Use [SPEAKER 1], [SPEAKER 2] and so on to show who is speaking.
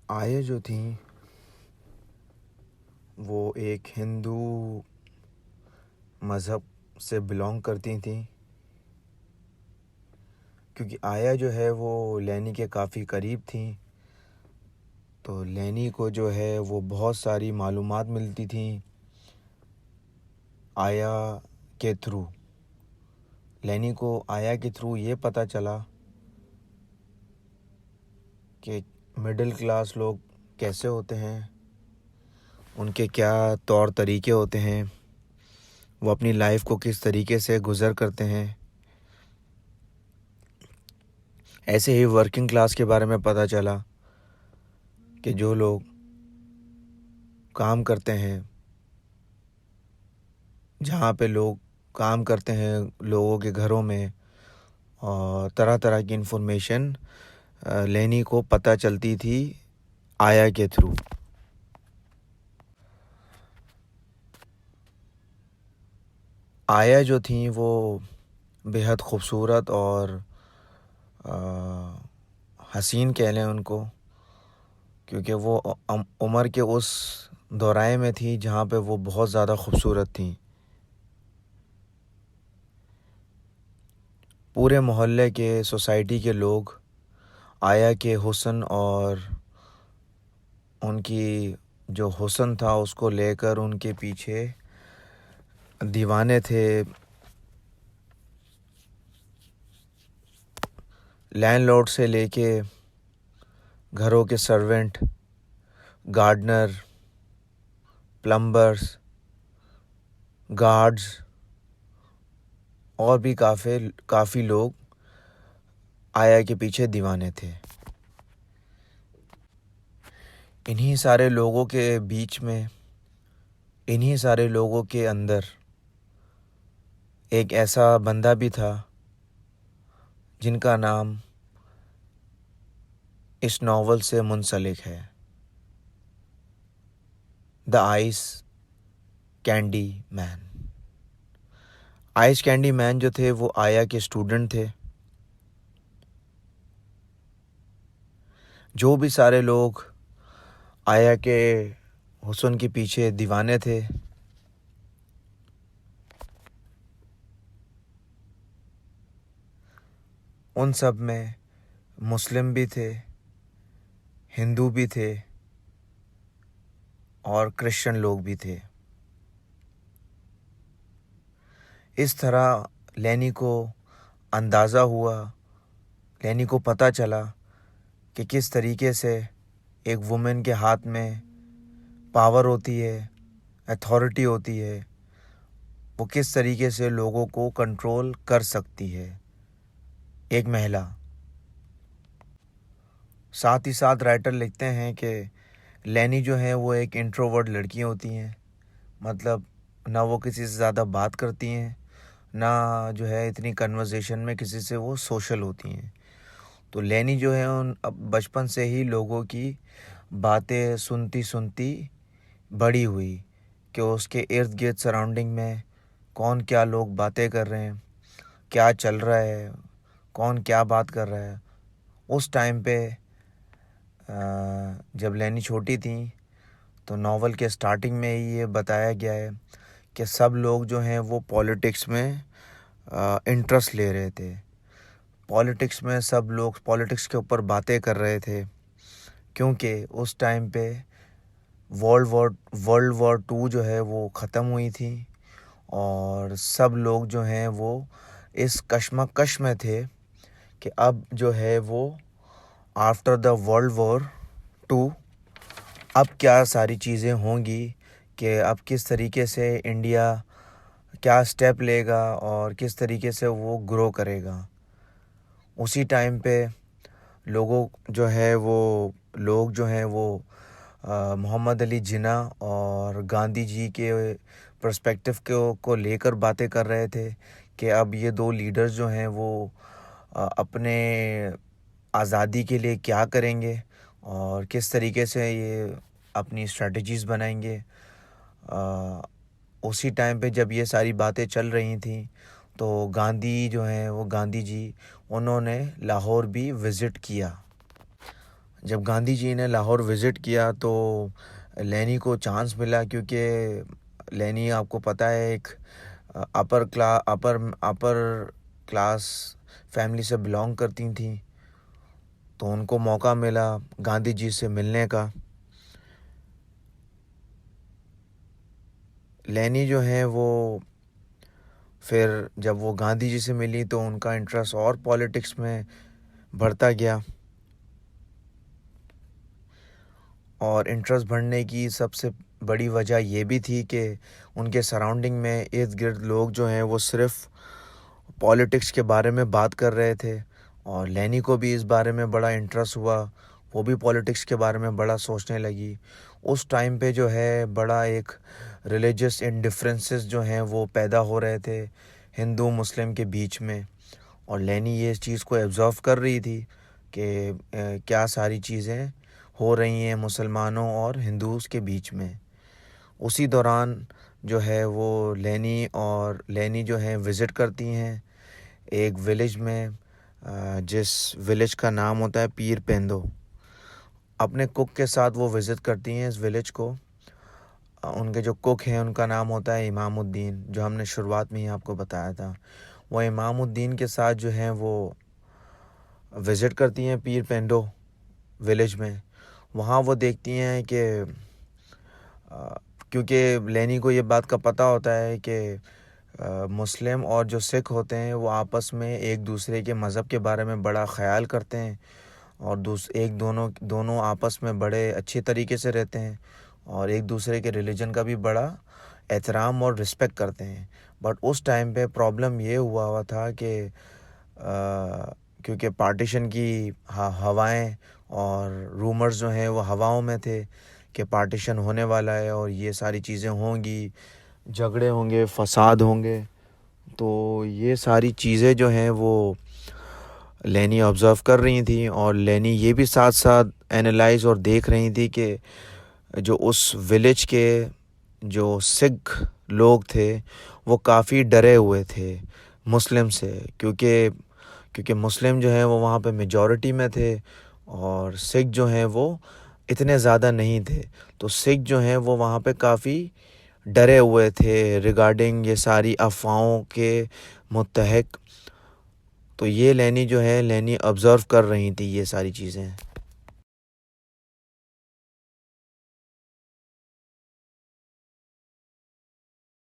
[SPEAKER 1] आया जो थी वो एक हिंदू मज़हब से बिलोंग करती थी, क्योंकि आया जो है वो लैनी के काफ़ी करीब थी। तो लैनी को जो है वो बहुत सारी मालूमात मिलती थी आया के थ्रू। लैनी को आया के थ्रू ये पता चला कि मिडिल क्लास लोग कैसे होते हैं, उनके क्या तौर तरीके होते हैं, वो अपनी लाइफ को किस तरीके से गुज़र करते हैं। ऐसे ही वर्किंग क्लास के बारे में पता चला कि जो लोग काम करते हैं, जहाँ पे लोग काम करते हैं लोगों के घरों में, और तरह तरह की इन्फॉर्मेशन लेनी को पता चलती थी आया के थ्रू। आया जो थी वो बेहद खूबसूरत और हसीन कह लें उनको, क्योंकि वो उम्र के उस दौराए में थी जहाँ पे वो बहुत ज़्यादा खूबसूरत थी। पूरे मोहल्ले के, सोसाइटी के लोग आया के हुस्न और उनकी जो हुस्न था उसको लेकर उनके पीछे दीवाने थे। लैंडलॉर्ड से लेके घरों के सर्वेंट, गार्डनर, प्लम्बर्स, गार्ड्स और भी काफ़ी लोग आया के पीछे दीवाने थे। इन्हीं सारे लोगों के बीच में, इन्हीं सारे लोगों के अंदर एक ऐसा बंदा भी था जिनका नाम इस नावल से मुंसलिक है, the ice candy man. Ice candy man जो थे वो आया के स्टूडेंट थे। जो भी सारे लोग आया के हुस्न के पीछे दीवाने थे, उन सब में मुस्लिम भी थे, हिंदू भी थे और क्रिश्चियन लोग भी थे। इस तरह लैनी को अंदाज़ा हुआ, लैनी को पता चला कि किस तरीके से एक वुमेन के हाथ में पावर होती है, अथॉरिटी होती है, वो किस तरीके से लोगों को कंट्रोल कर सकती है, एक महिला। साथ ही साथ राइटर लिखते हैं कि लैनी जो है वो एक इंट्रोवर्ट लड़की होती हैं, मतलब ना वो किसी से ज़्यादा बात करती हैं, ना जो है इतनी कन्वर्सेशन में किसी से वो सोशल होती हैं। तो लैनी जो है उन अब बचपन से ही लोगों की बातें सुनती सुनती बड़ी हुई कि उसके इर्द गिर्द सराउंडिंग में कौन क्या लोग बातें कर रहे हैं, क्या चल रहा है, कौन क्या बात कर रहा है। उस टाइम पे जब लैनी छोटी थी तो नावल के स्टार्टिंग में ही ये बताया गया है कि सब लोग जो हैं वो पॉलिटिक्स में इंटरेस्ट ले रहे थे। पॉलिटिक्स में सब लोग पॉलिटिक्स के ऊपर बातें कर रहे थे, क्योंकि उस टाइम पे वर्ल्ड वॉर टू जो है वो ख़त्म हुई थी और सब लोग जो हैं वो इस कश्मकश में थे कि अब जो है वो after the world war two अब क्या सारी चीज़ें होंगी, कि अब किस तरीके से इंडिया क्या स्टेप लेगा और किस तरीके से वो ग्रो करेगा। उसी टाइम पे लोग जो हैं वो मोहम्मद अली जिन्ना और गांधी जी के पर्सपेक्टिव को लेकर बातें कर रहे थे कि अब ये दो लीडर्स जो हैं वो अपने आज़ादी के लिए क्या करेंगे और किस तरीके से ये अपनी स्ट्रेटजीज़ बनाएंगे। उसी टाइम पे जब ये सारी बातें चल रही थी तो गांधी जो हैं वो गांधी जी, उन्होंने लाहौर भी विज़िट किया। जब गांधी जी ने लाहौर विज़िट किया तो लेनी को चांस मिला, क्योंकि लेनी आपको पता है एक अपर क्लास फैमिली से बिलोंग करती थी, तो उनको मौका मिला गांधी जी से मिलने का। लेनी जो है वो फिर जब वो गांधी जी से मिली तो उनका इंटरेस्ट और पॉलिटिक्स में बढ़ता गया, और इंटरेस्ट बढ़ने की सबसे बड़ी वजह ये भी थी कि उनके सराउंडिंग में इर्द गिर्द लोग जो हैं वो सिर्फ पॉलिटिक्स के बारे में बात कर रहे थे, और लेनी को भी इस बारे में बड़ा इंटरेस्ट हुआ। वो भी पॉलिटिक्स के बारे में बड़ा सोचने लगी। उस टाइम पे जो है बड़ा एक रिलीजियस इंडिफरेंसेस जो हैं वो पैदा हो रहे थे हिंदू मुस्लिम के बीच में, और लेनी ये इस चीज़ को ऑब्ज़र्व कर रही थी कि क्या सारी चीज़ें हो रही हैं मुसलमानों और हिंदूज़ के बीच में। उसी दौरान जो है वो लेनी जो है विज़िट करती हैं एक विलेज में, जिस विलेज का नाम होता है पीर पेंदो। अपने कुक के साथ वो विज़िट करती हैं इस विलेज को। उनके जो कुक हैं उनका नाम होता है इमामुद्दीन, जो हमने शुरुआत में ही आपको बताया था। वो इमामुद्दीन के साथ जो हैं वो विज़िट करती हैं पीर पेंडो विलेज में। वहाँ वो देखती हैं कि क्योंकि लेनी को ये बात का पता होता है कि मुस्लिम और जो सिख होते हैं वो आपस में एक दूसरे के मज़हब के बारे में बड़ा ख़याल करते हैं, और दोनों आपस में बड़े अच्छे तरीके से रहते हैं, और एक दूसरे के रिलीजन का भी बड़ा एहतराम और रिस्पेक्ट करते हैं। बट उस टाइम पे प्रॉब्लम ये हुआ था कि क्योंकि पार्टीशन की हवाएं और रूमर्स जो हैं वो हवाओं में थे कि पार्टीशन होने वाला है और ये सारी चीज़ें होंगी, झगड़े होंगे, फसाद होंगे। तो ये सारी चीज़ें जो हैं वो लेनी ऑब्ज़र्व कर रही थी, और लेनी ये भी साथ साथ एनालाइज और देख रही थी कि जो उस विलेज के जो सिख लोग थे वो काफ़ी डरे हुए थे मुस्लिम से, क्योंकि मुस्लिम जो हैं वो वहाँ पे मेजॉरिटी में थे और सिख जो हैं वो इतने ज़्यादा नहीं थे। तो सिख जो हैं वो वहाँ पे काफ़ी डरे हुए थे रिगार्डिंग ये सारी अफवाहों के मुतहक। तो ये लेनी जो है लेनी ऑब्ज़र्व कर रही थी ये सारी चीज़ें।